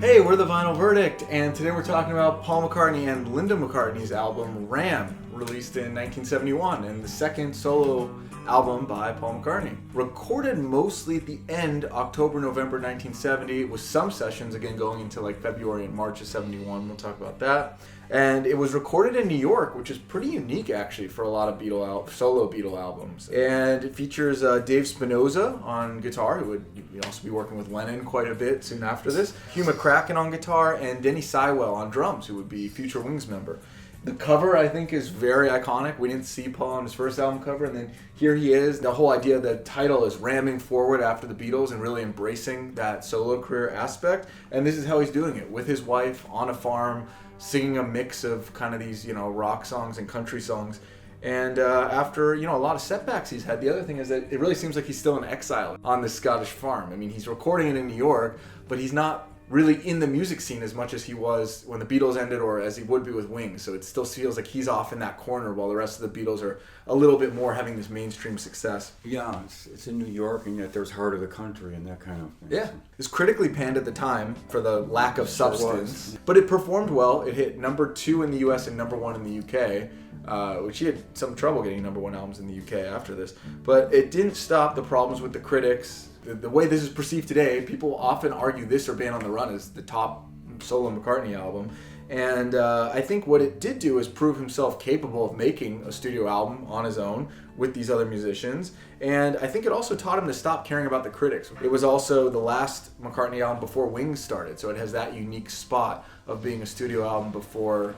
Hey, we're the Vinyl Verdict, and today we're talking about Paul McCartney and Linda McCartney's album Ram, released in 1971, and the second solo album by Paul McCartney. Recorded mostly at the end, October-November 1970, with some sessions again going into like February and March of 71, we'll talk about that. And it was recorded in New York, which is pretty unique actually for a lot of solo Beatle albums. And it features Dave Spinoza on guitar, who would also be working with Lennon quite a bit soon after this. Hugh McCracken on guitar, and Denny Seiwell on drums, who would be future Wings member. The cover, I think, is very iconic. We didn't see Paul on his first album cover, and then here he is. The whole idea, the title is ramming forward after the Beatles and really embracing that solo career aspect. And this is how he's doing it, with his wife on a farm, singing a mix of kind of these, rock songs and country songs. And after, a lot of setbacks he's had, the other thing is that it really seems like he's still in exile on this Scottish farm. I mean, he's recording it in New York, but he's not really in the music scene as much as he was when the Beatles ended, or as he would be with Wings. So it still feels like he's off in that corner while the rest of the Beatles are a little bit more having this mainstream success. Yeah, it's in New York, and yet there's Heart of the Country and that kind of thing. Yeah. It was critically panned at the time for the lack of substance, but it performed well. It hit number 2 in the US and number 1 in the UK, which he had some trouble getting number 1 albums in the UK after this. But it didn't stop the problems with the critics. The way this is perceived today, people often argue this or Band on the Run is the top solo McCartney album. And I think what it did do is prove himself capable of making a studio album on his own with these other musicians. And I think it also taught him to stop caring about the critics. It was also the last McCartney album before Wings started, so it has that unique spot of being a studio album before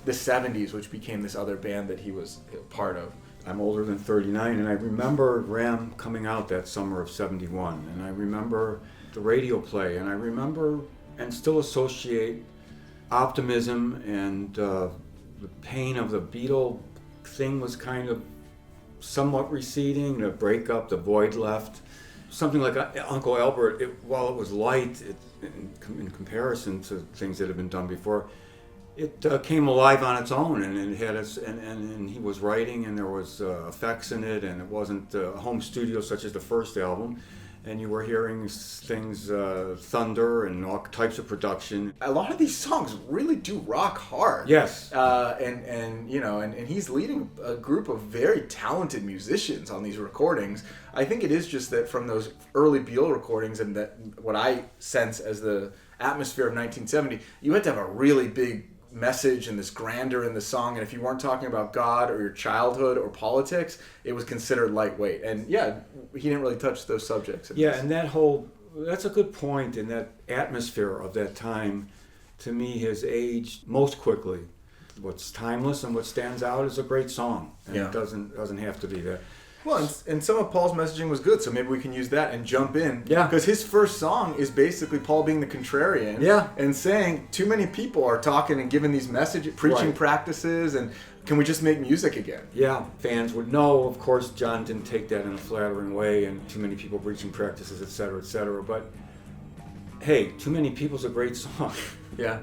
the 70s, which became this other band that he was a part of. I'm older than 39, and I remember Ram coming out that summer of 71, and I remember the radio play, and I remember and still associate optimism and the pain of the Beatle thing was kind of somewhat receding, the breakup, the void left. Something like Uncle Albert, while it was light in comparison to things that had been done before, it came alive on its own, and it had and he was writing, and there was effects in it, and it wasn't a home studio such as the first album, and you were hearing things, thunder and all types of production. A lot of these songs really do rock hard. Yes. And he's leading a group of very talented musicians on these recordings. I think it is just that from those early Beatle recordings, and that what I sense as the atmosphere of 1970, you had to have a really big message and this grandeur in the song, and if you weren't talking about God or your childhood or politics, it was considered lightweight. And yeah, he didn't really touch those subjects. Yeah, and that's a good point, and that atmosphere of that time to me has aged most quickly. What's timeless and what stands out is a great song, and it doesn't have to be that. Well, and some of Paul's messaging was good, so maybe we can use that and jump in. Yeah. Because his first song is basically Paul being the contrarian. Yeah. And saying, too many people are talking and giving these preaching practices, and can we just make music again? Yeah. Fans would know, of course, John didn't take that in a flattering way, and too many people preaching practices, et cetera, but hey, Too Many People's a great song. Yeah.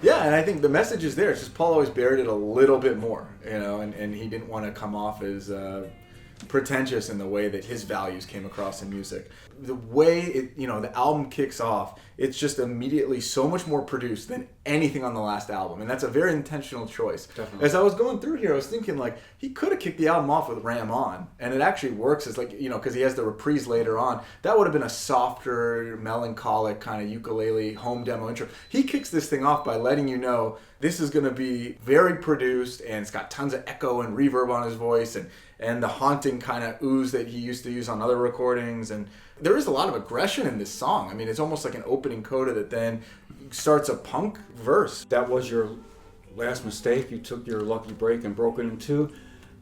Yeah, and I think the message is there. It's just Paul always buried it a little bit more, and he didn't want to come off as pretentious in the way that his values came across in music. The way the album kicks off, it's just immediately so much more produced than anything on the last album, and that's a very intentional choice. Definitely. As I was going through here, I was thinking he could have kicked the album off with Ram On, and it actually works as because he has the reprise later on. That would have been a softer, melancholic kind of ukulele home demo intro. He kicks this thing off by letting you know this is going to be very produced, and it's got tons of echo and reverb on his voice, and the haunting kind of ooze that he used to use on other recordings. And there is a lot of aggression in this song. I mean, it's almost like an opening coda that then starts a punk verse. That was your last mistake. You took your lucky break and broke it in two.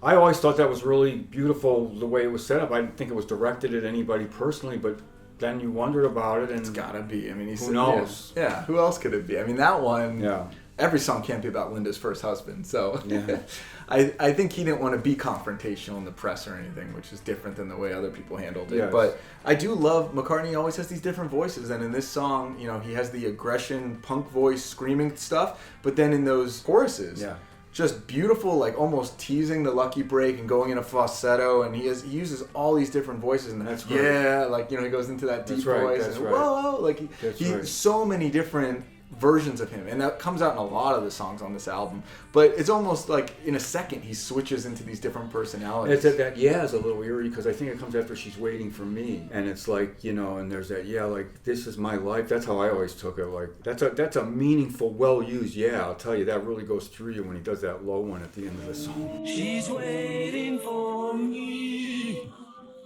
I always thought that was really beautiful, the way it was set up. I didn't think it was directed at anybody personally, but then you wondered about it, and it's gotta be. I mean, who knows? Yeah, who else could it be? I mean, that one. Yeah. Every song can't be about Linda's first husband, so yeah. I think he didn't want to be confrontational in the press or anything, which is different than the way other people handled it. Yes. But I do love, McCartney always has these different voices, and in this song, he has the aggression, punk voice, screaming stuff, but then in those choruses, just beautiful, like almost teasing the lucky break and going in a falsetto, and he uses all these different voices, and that's right. Yeah, like, you know, he goes into that deep voice, that's and right. whoa, like Right. so many different versions of him, and that comes out in a lot of the songs on this album. But it's almost like in a second he switches into these different personalities. It's that is a little eerie because I think it comes after She's Waiting for Me, and it's like, you know, and there's that like this is my life. That's how I always took it. Like that's a meaningful, well used. I'll tell you, that really goes through you when he does that low one at the end of the song. She's waiting for me.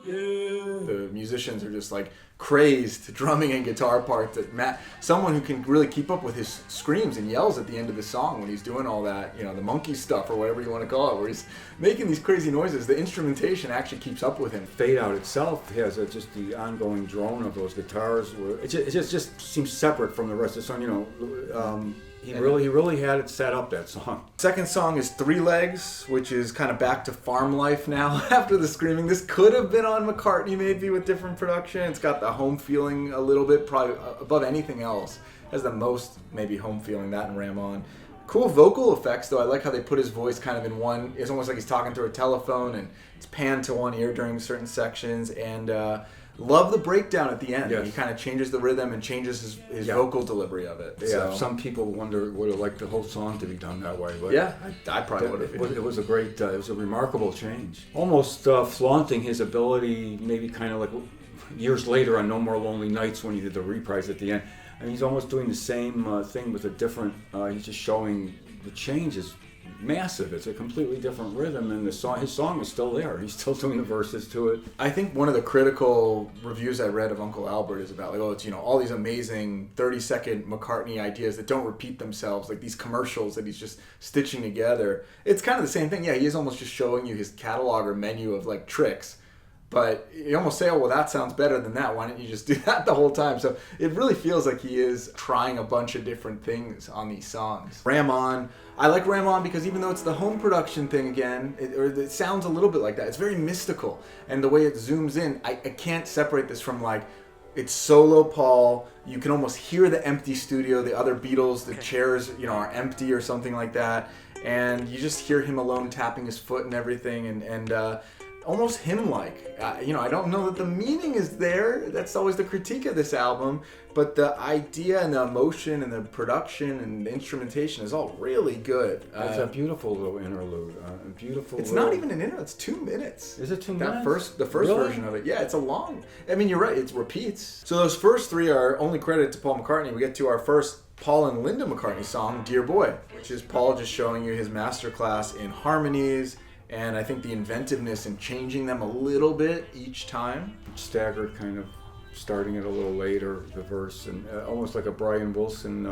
The musicians are just like crazed drumming and guitar parts that someone who can really keep up with his screams and yells at the end of the song when he's doing all that, you know, the monkey stuff or whatever you want to call it, where he's making these crazy noises. The instrumentation actually keeps up with him. Fade Out itself has just the ongoing drone of those guitars. It just seems separate from the rest of the song. You know, he really had it set up, that song. Second song is Three Legs, which is kind of back to farm life now after the screaming. This could have been on McCartney maybe with different production. It's got the home feeling a little bit, probably above anything else. Has the most maybe home feeling, that and Ram On. Cool vocal effects though. I like how they put his voice kind of in one. It's almost like he's talking through a telephone, and it's panned to one ear during certain sections. And love the breakdown at the end. Yes. He kind of changes the rhythm and changes his vocal delivery of it. Yeah, So, some people would have liked the whole song to be done that way. But yeah, I probably would have. it was a great, it was a remarkable change. Almost flaunting his ability, maybe kind of like years later on No More Lonely Nights when he did the reprise at the end. I mean, he's almost doing the same thing with a different, he's just showing the change is massive. It's a completely different rhythm, and his song is still there. He's still doing the verses to it. I think one of the critical reviews I read of Uncle Albert is about, like, oh, it's, you know, all these amazing 30-second McCartney ideas that don't repeat themselves, like these commercials that he's just stitching together. It's kind of the same thing. Yeah, he is almost just showing you his catalog or menu of, like, tricks. But you almost say, oh, well, that sounds better than that. Why don't you just do that the whole time? So it really feels like he is trying a bunch of different things on these songs. Ram On. I like Ram On because even though it's the home production thing again, it sounds a little bit like that. It's very mystical. And the way it zooms in, I can't separate this from, like, it's solo Paul. You can almost hear the empty studio, the other Beatles, the chairs, you know, are empty or something like that. And you just hear him alone tapping his foot and everything. And almost hymn-like. You know, I don't know that the meaning is there. That's always the critique of this album. But the idea and the emotion and the production and the instrumentation is all really good. It's a beautiful little interlude. It's not even an interlude. It's 2 minutes. Is it 2 minutes? The first Really? version of it. Yeah, it's a long. I mean, you're right. It repeats. So those first three are only credited to Paul McCartney. We get to our first Paul and Linda McCartney song, Dear Boy, which is Paul just showing you his masterclass in harmonies. And I think the inventiveness in changing them a little bit each time. Staggered, kind of starting it a little later, the verse, and almost like a Brian Wilson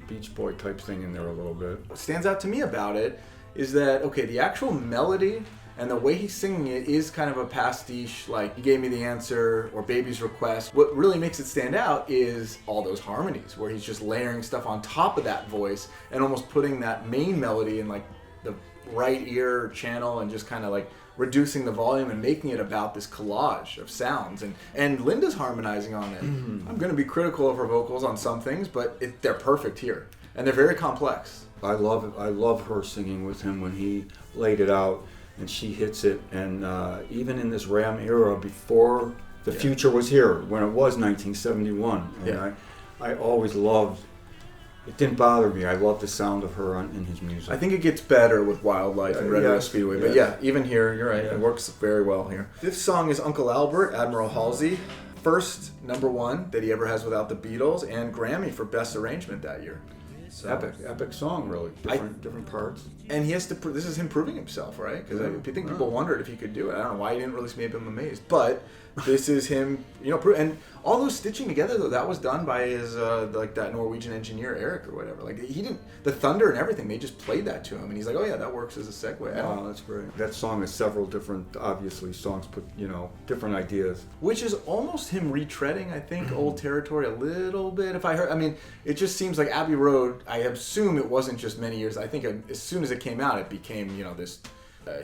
Beach Boy type thing in there a little bit. What stands out to me about it is that, okay, the actual melody and the way he's singing it is kind of a pastiche, like You Gave Me the Answer or Baby's Request. What really makes it stand out is all those harmonies, where he's just layering stuff on top of that voice and almost putting that main melody in, like, the right ear channel and just kind of like reducing the volume and making it about this collage of sounds. And Linda's harmonizing on it. I'm going to be critical of her vocals on some things, but they're perfect here. And they're very complex. I love her singing with him when he laid it out and she hits it. And even in this Ram era, before the future was here, when it was 1971, and I always loved. It didn't bother me. I love the sound of her in his music. I think it gets better with Wildlife and Red Rose Speedway. But yeah, even here, you're right. Yeah. It works very well here. Fifth song is Uncle Albert, Admiral Halsey. First #1 that he ever has without the Beatles, and Grammy for Best Arrangement that year. So, epic song, really. Different parts. And he has to. This is him proving himself, right? Because I think people wondered if he could do it. I don't know why he didn't release Maybe I'm Amazed, but this is him, you know. And all those stitching together, though, that was done by his like that Norwegian engineer Eric or whatever. Like he didn't the thunder and everything. They just played that to him, and he's like, oh yeah, that works as a segue. Wow, that's great. That song has several different, obviously, songs put, different ideas. Which is almost him retreading, I think, old territory a little bit. If I heard, I mean, it just seems like Abbey Road. I assume it wasn't just many years. I think as soon as it came out, it became this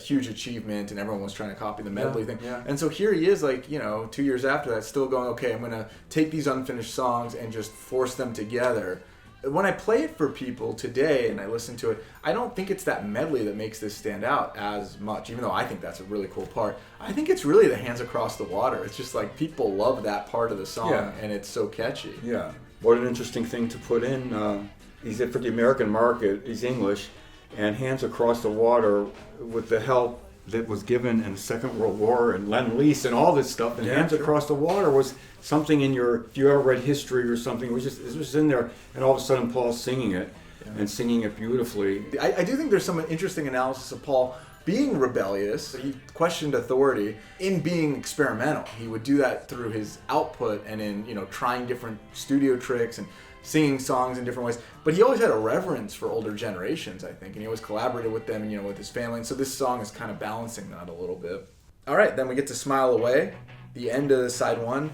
huge achievement, and everyone was trying to copy the medley thing. Yeah. And so here he is, 2 years after that, still going, okay, I'm going to take these unfinished songs and just force them together When I play it for people today and I listen to it, I don't think it's that medley that makes this stand out as much, even though I think that's a really cool part. I think it's really the Hands Across the Water. It's just like people love that part of the song, and it's so catchy. Yeah. What an interesting thing to put in. He's for the American market, he's English, and Hands Across the Water, with the help that was given in the Second World War and Lend-Lease and all this stuff, and Hands Across the Water was something in if you ever read history or something, it was in there, and all of a sudden Paul's singing it, and singing it beautifully. I do think there's some interesting analysis of Paul being rebellious. He questioned authority in being experimental. He would do that through his output and in, trying different studio tricks and singing songs in different ways. But he always had a reverence for older generations, I think, and he always collaborated with them, and, with his family. And so this song is kind of balancing that a little bit. All right, then we get to Smile Away, the end of side one.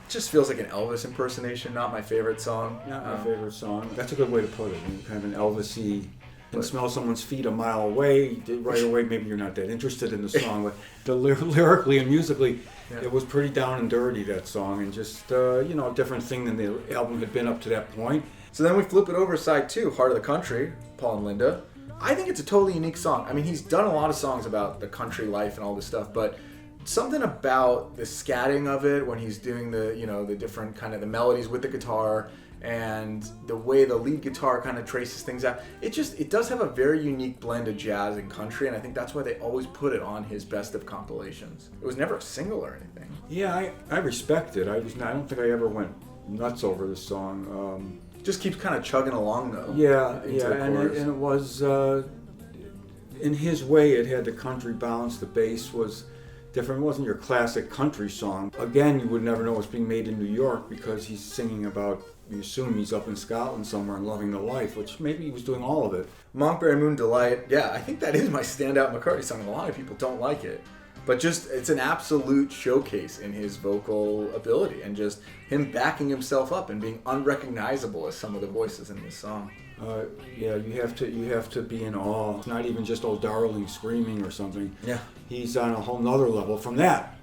Just feels like an Elvis impersonation, not my favorite song. Not my favorite song. That's a good way to put it. Kind of an Elvis-y. And smell someone's feet a mile away, right away, maybe you're not that interested in the song, but lyrically and musically, it was pretty down and dirty, that song, and just, a different thing than the album had been up to that point. So then we flip it over side two, Heart of the Country, Paul and Linda. I think it's a totally unique song. I mean, he's done a lot of songs about the country life and all this stuff, but something about the scatting of it when he's doing the different kind of the melodies with the guitar and the way the lead guitar kind of traces things out, it does have a very unique blend of jazz and country, and I think that's why they always put it on his best of compilations. It was never a single or anything. Yeah, I respect it. I don't think I ever went nuts over this song. Just keeps kind of chugging along though. And it was in his way. It had the country bounce. The bass was different. It wasn't your classic country song. Again, you would never know it's being made in New York because he's singing about. You assume he's up in Scotland somewhere and loving the life, which maybe he was doing all of it. Monkberry Moon Delight, yeah, I think that is my standout McCartney song. A lot of people don't like it, but it's an absolute showcase in his vocal ability and just him backing himself up and being unrecognizable as some of the voices in this song. You have to be in awe. It's not even just "Oh Darling" screaming or something. Yeah, he's on a whole nother level from that.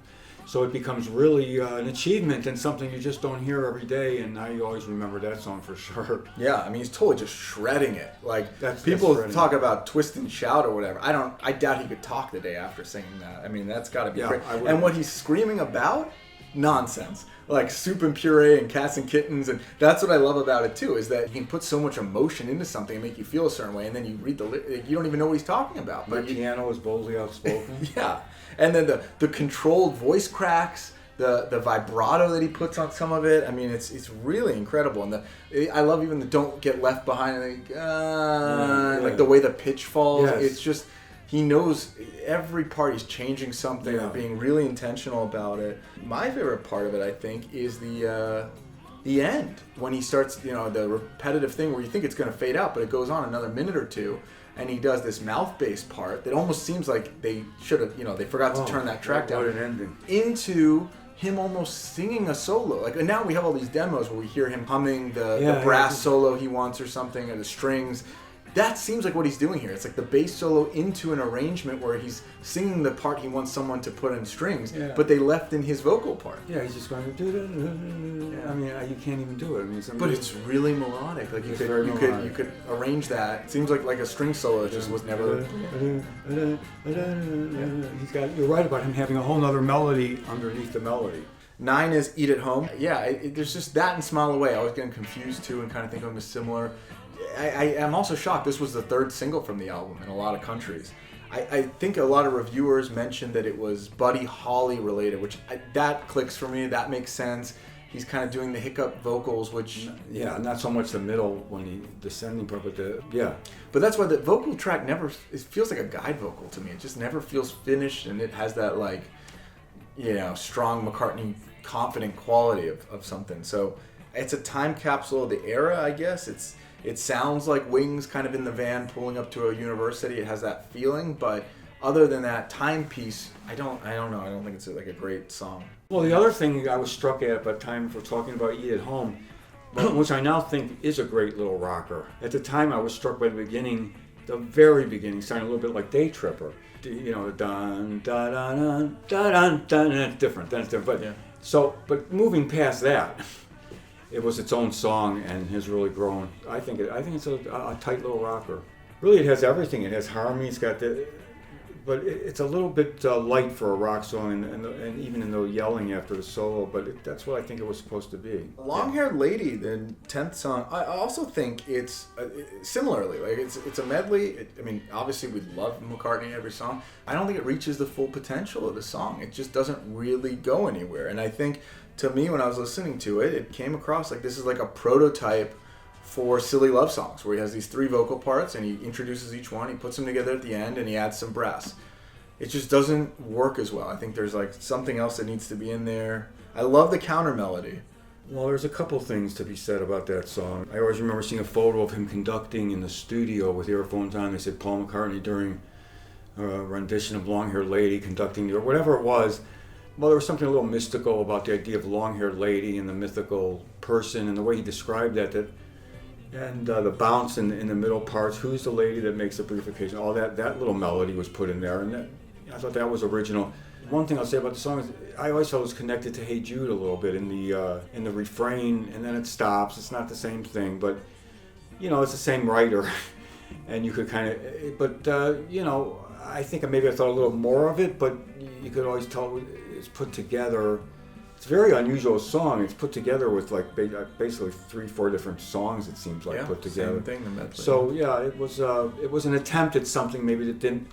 So it becomes really an achievement and something you just don't hear every day, and now you always remember that song for sure. Yeah, I mean, he's totally just shredding it. Like, that's people talk about twist and shout or whatever. I doubt he could talk the day after singing that. I mean, that's got to be great. And what he's screaming about? Nonsense. Like soup and puree and cats and kittens, and that's what I love about it too, is that he can put so much emotion into something and make you feel a certain way, and then you read you don't even know what he's talking about. But piano is boldly outspoken. Yeah, and then the controlled voice cracks, the vibrato that he puts on some of it. I mean, it's really incredible, and I love even the "Don't Get Left Behind," and like the way the pitch falls. Yes. It's just. He knows every part. He's changing something or being really intentional about it. My favorite part of it, I think, is the end. When he starts, the repetitive thing where you think it's going to fade out, but it goes on another minute or two, and he does this mouth-based part that almost seems like they should have, they forgot to turn that track down. What an ending. Into him almost singing a solo. And now we have all these demos where we hear him humming the brass solo he wants or something, or the strings. That seems like what he's doing here. It's like the bass solo into an arrangement where he's singing the part he wants someone to put in strings, but they left in his vocal part. Yeah, he's just going to do it. I mean, you can't even do it. I mean, but it's really melodic. Like you could arrange that. It seems like a string solo that just was never. You're right about him having a whole other melody underneath the melody. 9 is Eat at Home. Yeah, there's just that and Smile Away. I was getting confused too and kind of think of them as similar. I am also shocked this was the third single from the album in a lot of countries. I think a lot of reviewers mentioned that it was Buddy Holly related, which that clicks for me. That makes sense. He's kind of doing the hiccup vocals, which... Yeah, not so much the middle when he descending part, but But that's why the vocal track it feels like a guide vocal to me. It just never feels finished, and it has that strong McCartney confident quality of something. So it's a time capsule of the era, I guess. It sounds like Wings kind of in the van pulling up to a university. It has that feeling, but other than that timepiece, I don't know. I don't think it's like a great song. Well, the other thing I was struck at by the time for talking about Eat at Home, which I now think is a great little rocker. At the time, I was struck by the very beginning, sounding a little bit like Day Tripper. The dun da da dun da dun dun. It's different. But moving past that. it was its own song and has really grown. I think it's a tight little rocker. Really, it has everything. It has harmony. It's got but it's a little bit light for a rock song, and even in the yelling after the solo. But that's what I think it was supposed to be. Long-Haired Lady, the 10th song, I also think it's similarly like it's a medley. I mean, obviously we love McCartney every song. I don't think it reaches the full potential of the song. It just doesn't really go anywhere. And I think, to me, when I was listening to it, it came across like this is like a prototype for silly love songs, where he has these 3 vocal parts and he introduces each one, he puts them together at the end, and he adds some brass. It just doesn't work as well. I think there's like something else that needs to be in there. I love the counter melody. Well, there's a couple things to be said about that song. I always remember seeing a photo of him conducting in the studio with earphones on. They said Paul McCartney during a rendition of Long-Haired Lady conducting, or whatever it was. Well, there was something a little mystical about the idea of long-haired lady and the mythical person and the way he described that and the bounce in the middle parts. Who's the lady that makes the briefcation? All that little melody was put in there, and I thought that was original. One thing I'll say about the song is I always felt it was connected to Hey Jude a little bit in the refrain, and then it stops. It's not the same thing, but it's the same writer, and you could kind of. But I think maybe I thought a little more of it, but you could always tell it's put together. It's a very unusual song. It's put together with like basically 3-4 different songs. It seems like put together. Same thing, the medley. So yeah, it was an attempt at something maybe that didn't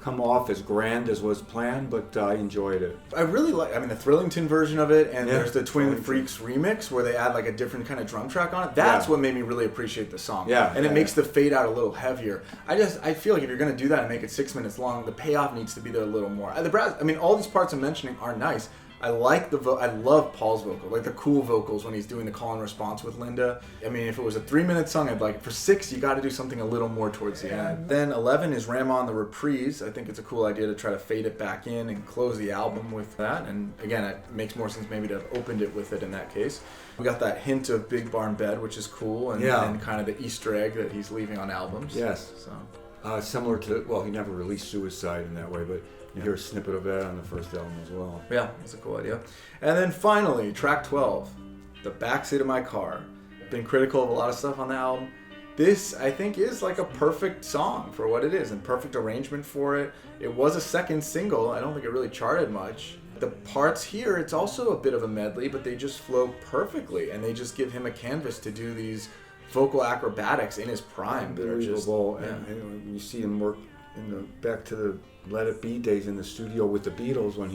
come off as grand as was planned, but I enjoyed it. I really like, the Thrillington version of it, and there's the Twin Freaks remix where they add like a different kind of drum track on it. That's what made me really appreciate the song. Yeah, and it makes the fade out a little heavier. I feel like if you're gonna do that and make it 6 minutes long, the payoff needs to be there a little more. The brass, all these parts I'm mentioning are nice. I like I love Paul's vocal, like the cool vocals when he's doing the call and response with Linda. If it was a 3-minute song, I'd like it. For 6, you got to do something a little more towards the end. Then 11 is Ram On the Reprise. I think it's a cool idea to try to fade it back in and close the album with that. And again, it makes more sense maybe to have opened it with it in that case. We got that hint of Big Barn Bed, which is cool, and kind of the Easter egg that he's leaving on albums. Yes. So similar to, well, he never released Suicide in that way, but you hear a snippet of that on the first album as well. Yeah, that's a cool idea. And then finally, track 12, The Backseat of My Car. Been critical of a lot of stuff on the album. This, I think, is like a perfect song for what it is, and perfect arrangement for it. It was a second single. I don't think it really charted much. The parts here, it's also a bit of a medley, but they just flow perfectly, and they just give him a canvas to do these vocal acrobatics in his prime. Unbelievable. And you see him work back to the Let It Be days in the studio with the Beatles when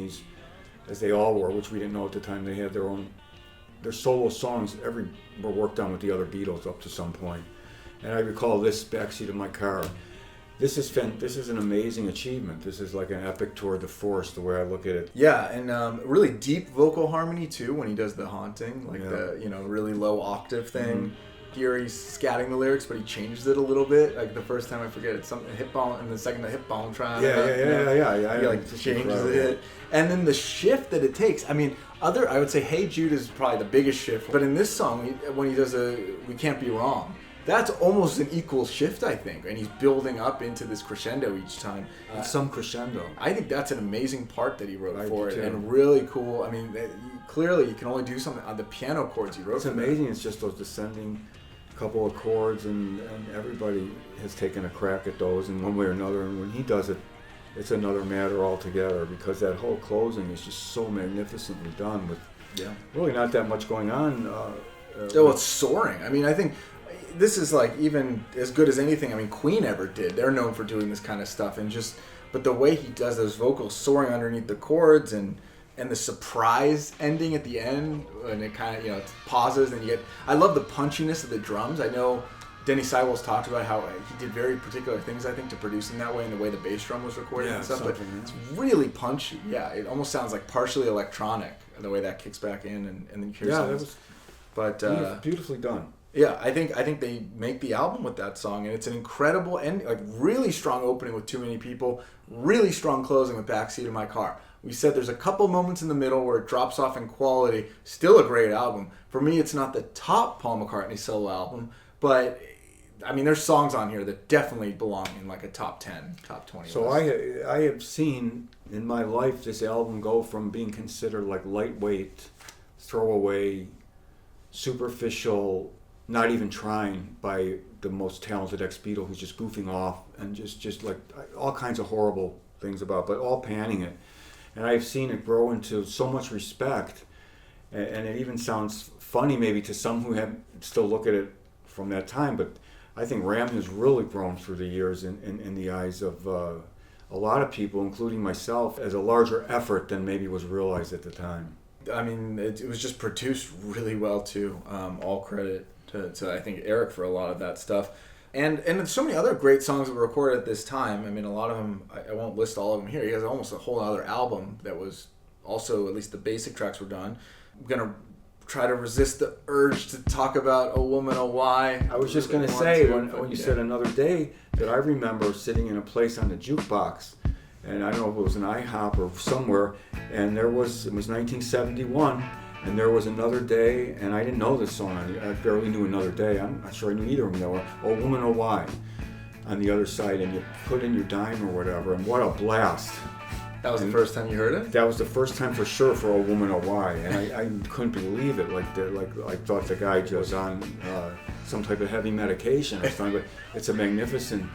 as they all were, which we didn't know at the time, they had their solo songs were worked on with the other Beatles up to some point. And I recall this Backseat of My Car. This is an amazing achievement. This is like an epic tour de force, the way I look at it. Yeah, and really deep vocal harmony too when he does the haunting, like the really low octave thing. Mm-hmm. Here he's scatting the lyrics, but he changes it a little bit. Like the first time I forget, it's something hip bone, and the second the hip bone trying. Yeah. He like changes it, and then the shift that it takes. I would say Hey Jude is probably the biggest shift, but in this song, when he does We Can't Be Wrong, that's almost an equal shift, I think, and he's building up into this crescendo each time. Some crescendo. I think that's an amazing part that he wrote for it, and really cool. Clearly you can only do something on the piano chords he wrote. It's amazing. It's just those descending couple of chords, and everybody has taken a crack at those in one way or another, and when he does it, it's another matter altogether, because that whole closing is just so magnificently done with really not that much going on. It's soaring. I think this is like even as good as anything Queen ever did. They're known for doing this kind of stuff, but the way he does those vocals soaring underneath the chords, and the surprise ending at the end, and it kind of, it pauses, and I love the punchiness of the drums. I know Denny Seiwell's talked about how he did very particular things, I think, to producing that way, and the way the bass drum was recorded and stuff, but it's really punchy. Yeah, it almost sounds like partially electronic, the way that kicks back in, and then you hear songs. Beautifully done. Yeah, I think they make the album with that song, and it's an incredible ending, like really strong opening with Too Many People, really strong closing with Backseat of My Car. We said there's a couple moments in the middle where it drops off in quality. Still a great album. For me, it's not the top Paul McCartney solo album, but there's songs on here that definitely belong in like a top 10, top 20 So list. I have seen in my life this album go from being considered like lightweight, throwaway, superficial, not even trying by the most talented ex-Beatle who's just goofing off and just like all kinds of horrible things about, but all panning it. And I've seen it grow into so much respect, and it even sounds funny maybe to some who have still look at it from that time, but I think Ram has really grown through the years in the eyes of a lot of people, including myself, as a larger effort than maybe was realized at the time. I mean, it was just produced really well too. All credit to I think Eric for a lot of that stuff, and so many other great songs that were recorded at this time. I mean, a lot of them I won't list all of them here. He has almost a whole other album that was also, at least the basic tracks were done. I'm gonna try to resist the urge to talk about "Oh Woman, Oh Why." I was just gonna say when you said Another Day that I remember sitting in a place on the jukebox, and I don't know if it was an IHOP or somewhere, and it was 1971. And there was Another Day, and I didn't know this song. I barely knew Another Day. I'm not sure I knew either of them. There were "Oh Woman, Oh Why" on the other side, and you put in your dime or whatever, and what a blast. That was the first time you heard it? That was the first time for sure for "Oh Woman, Oh Why," and I couldn't believe it. Like I thought the guy was on some type of heavy medication or something. But it's a magnificent.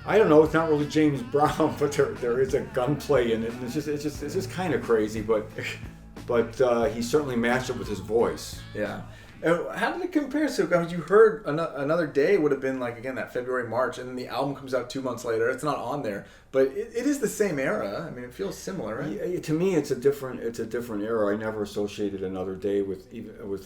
I don't know. It's not really James Brown, but there is a gunplay in it. And it's just kind of crazy, but he certainly matched it with his voice. Yeah. How did it compare? So, I mean, you heard Another Day would have been like, again, that February, March, and then the album comes out 2 months later. It's not on there, but it is the same era. I mean, it feels similar, right? Yeah, to me, it's a different era. I never associated Another Day with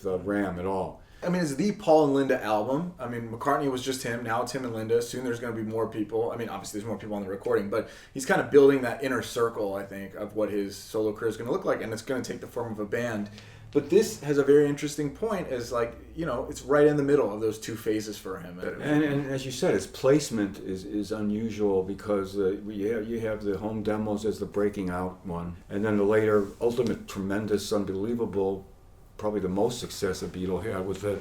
Ram at all. I mean, it's the Paul and Linda album. I mean, McCartney was just him. Now it's him and Linda. Soon there's going to be more people. I mean, obviously there's more people on the recording, but he's kind of building that inner circle, I think, of what his solo career is going to look like, and it's going to take the form of a band. But this has a very interesting point as, like, you know, it's right in the middle of those two phases for him. And as you said, its placement is unusual because you have the home demos as the breaking out one, and then the later, ultimate, tremendous, unbelievable, probably the most success a Beatle had was the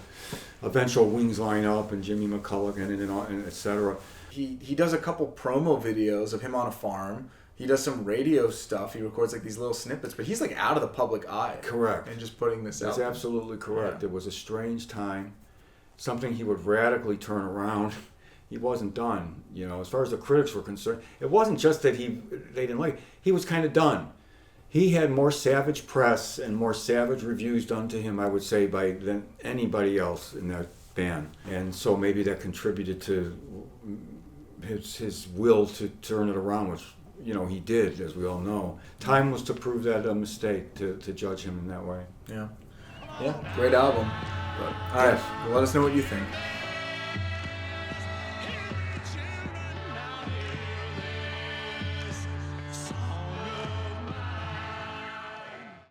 eventual Wings Line Up and Jimmy McCullough and et cetera. He does a couple promo videos of him on a farm. He does some radio stuff. He records like these little snippets, but he's like out of the public eye. Correct. And just putting this out. That's absolutely correct. Yeah. It was a strange time, something he would radically turn around. He wasn't done, you know, as far as the critics were concerned. It wasn't just that they didn't like it. He was kind of done. He had more savage press and more savage reviews done to him, I would say, than anybody else in that band. And so maybe that contributed to his will to turn it around, which, you know, he did, as we all know. Time was to prove that a mistake, to judge him in that way. Yeah. Yeah, great album. But, all right, well, let us know what you think.